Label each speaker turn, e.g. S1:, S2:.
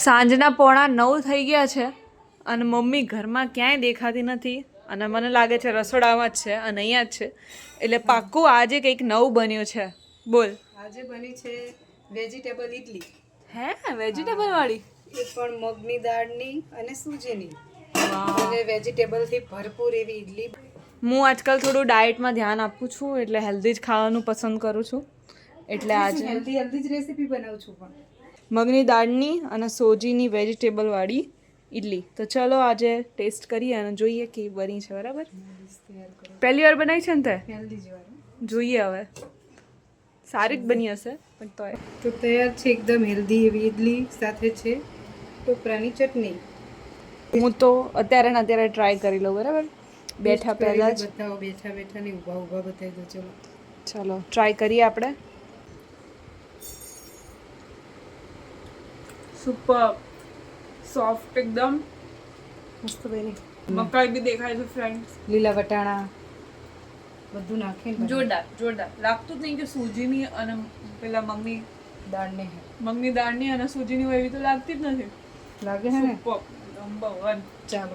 S1: સાંજના 8:45 થઈ ગયા છે અને મમ્મી ઘરમાં ક્યાંય દેખાતી નથી અને મને લાગે છે રસોડામાં જ છે અને અહીંયા જ છે એટલે પાક્કું આજે કંઈક નવું બન્યું છે. બોલ.
S2: આજે બની છે વેજીટેબલ ઇડલી.
S1: હે વેજીટેબલ વાળી?
S2: એ પણ મગની દાળની અને સૂજીની અને વેજીટેબલથી ભરપૂર એવી ઇડલી.
S1: હું આજકાલ થોડું ડાયટમાં ધ્યાન આપું છું એટલે હેલ્ધી જ ખાવાનું પસંદ કરું છું એટલે આજે
S2: હેલ્ધી જ રેસીપી બનાવું છું પણ
S1: મગની દાળની અને સોજીની વેજીટેબલ વાળી ઇડલી. તો ચલો આજે ટેસ્ટ કરીએ અને જોઈએ કેવી બની છે. બરાબર, પહેલી વાર બનાવી છે ને તે?
S2: હેલ્ધી જ વાળું.
S1: જોઈએ હવે, સારી જ બની હશે પણ તોય.
S2: તો તૈયાર છે એકદમ હેલ્ધી એવી ઇડલી. સાથે છે ટોપરાની ચટણી.
S1: હું તો અત્યારે ને અત્યારે ટ્રાય કરી લઉં. બરાબર, બેઠા પહેલા જ
S2: બતાવો. બેઠા ને ઊભા બતાવી દો. ચલો
S1: ચલો ટ્રાય કરીએ આપણે. સુપર સોફ્ટ એકદમ
S2: મસ્ત બની.
S1: મકાઈ બી દેખાય છે ફ્રેન્ડ્સ,
S2: લીલા વટાણા બધું નાખીને
S1: જોરદાર જોરદાર. લાગતું જ નહીં કે સૂજીની અને પેલા મગની દાળની અને સૂજીની હોય એવી તો લાગતી જ નથી.
S2: લાગે છે ને.
S1: Super number 1.
S2: ચાલો.